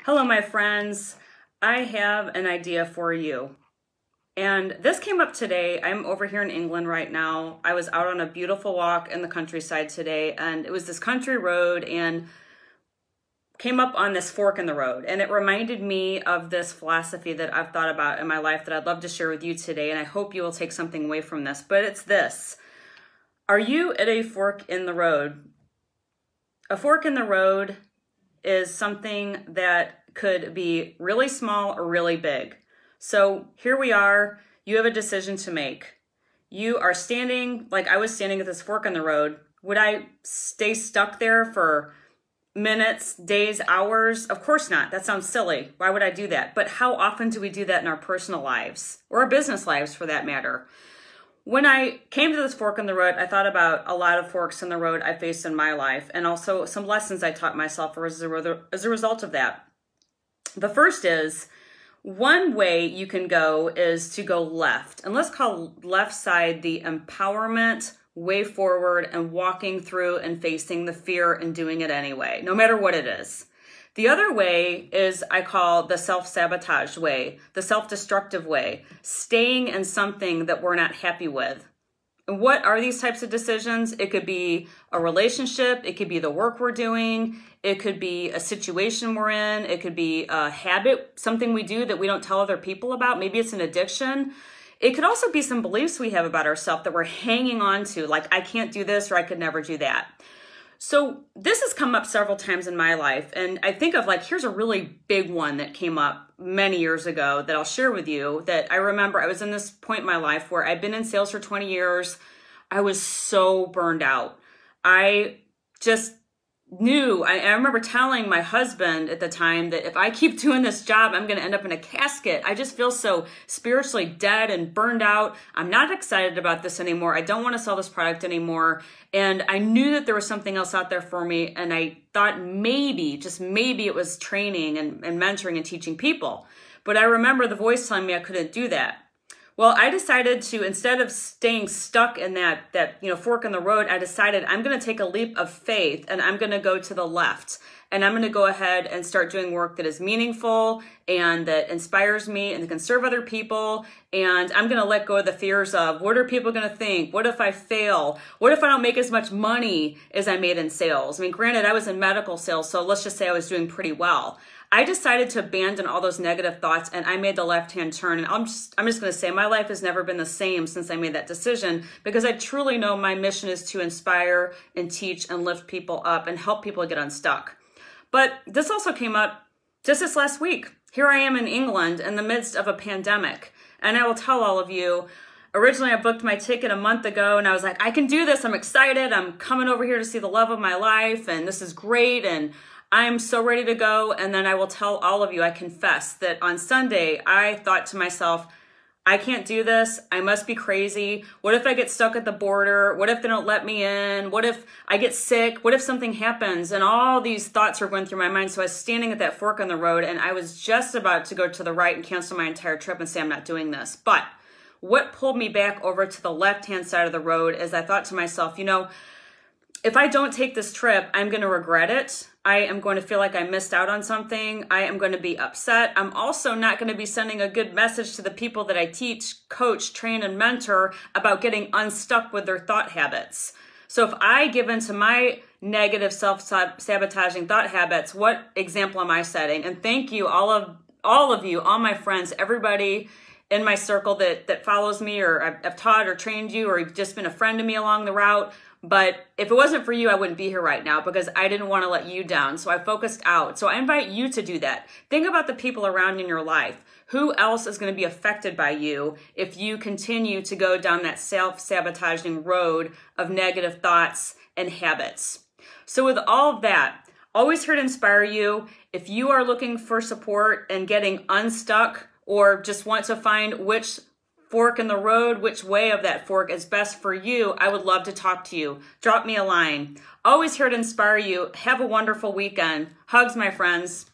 Hello, my friends. I have an idea for you. And this came up today. I'm over here in England right now. I was out on a beautiful walk in the countryside today, and it was this country road and came up on this fork in the road. And it reminded me of this philosophy that I've thought about in my life that I'd love to share with you today. And I hope you will take something away from this. But it's this. Are you at a fork in the road? A fork in the road is something that could be really small or really big. So here we are, you have a decision to make. You are standing, like I was standing at this fork in the road. Would I stay stuck there for minutes, days, hours? Of course not. That sounds silly. Why would I do that? But how often do we do that in our personal lives or our business lives for that matter? When I came to this fork in the road, I thought about a lot of forks in the road I faced in my life and also some lessons I taught myself as a result of that. The first is, one way you can go is to go left. And let's call left side the empowerment, way forward, and walking through and facing the fear and doing it anyway, no matter what it is. The other way is I call the self-sabotage way, the self-destructive way, staying in something that we're not happy with. And what are these types of decisions? It could be a relationship. It could be the work we're doing. It could be a situation we're in. It could be a habit, something we do that we don't tell other people about. Maybe it's an addiction. It could also be some beliefs we have about ourselves that we're hanging on to, like I can't do this or I could never do that. So this has come up several times in my life. And I think of here's a really big one that came up many years ago that I'll share with you that I remember I was in this point in my life where I'd been in sales for 20 years. I was so burned out. I just knew, I remember telling my husband at the time that if I keep doing this job, I'm going to end up in a casket. I just feel so spiritually dead and burned out. I'm not excited about this anymore. I don't want to sell this product anymore. And I knew that there was something else out there for me. And I thought maybe, just maybe it was training and mentoring and teaching people. But I remember the voice telling me I couldn't do that. Well, I decided to, instead of staying stuck in that fork in the road, I decided I'm going to take a leap of faith and I'm going to go to the left. And I'm going to go ahead and start doing work that is meaningful and that inspires me and that can serve other people. And I'm going to let go of the fears of what are people going to think? What if I fail? What if I don't make as much money as I made in sales? I mean, granted, I was in medical sales, so let's just say I was doing pretty well. I decided to abandon all those negative thoughts and I made the left-hand turn. And I'm just going to say my life has never been the same since I made that decision because I truly know my mission is to inspire and teach and lift people up and help people get unstuck. But this also came up just this last week. Here I am in England in the midst of a pandemic. And I will tell all of you, originally I booked my ticket a month ago and I was like, I can do this. I'm excited. I'm coming over here to see the love of my life and this is great. And I'm so ready to go. And then I will tell all of you, I confess that on Sunday, I thought to myself, I can't do this. I must be crazy. What if I get stuck at the border? What if they don't let me in? What if I get sick? What if something happens? And all these thoughts were going through my mind. So I was standing at that fork on the road and I was just about to go to the right and cancel my entire trip and say, I'm not doing this. But what pulled me back over to the left-hand side of the road is I thought to myself, if I don't take this trip, I'm going to regret it. I am going to feel like I missed out on something. I am going to be upset. I'm also not going to be sending a good message to the people that I teach, coach, train, and mentor about getting unstuck with their thought habits. So if I give into my negative self-sabotaging thought habits, what example am I setting? And thank you, all of you, all my friends, everybody in my circle that follows me or I've taught or trained you or you've just been a friend to me along the route. But if it wasn't for you, I wouldn't be here right now because I didn't want to let you down. So I focused out. So I invite you to do that. Think about the people around in your life. Who else is going to be affected by you if you continue to go down that self-sabotaging road of negative thoughts and habits? So with all of that, always here to inspire you. If you are looking for support and getting unstuck or just want to find which fork in the road, which way of that fork is best for you, I would love to talk to you. Drop me a line. Always here to inspire you. Have a wonderful weekend. Hugs, my friends.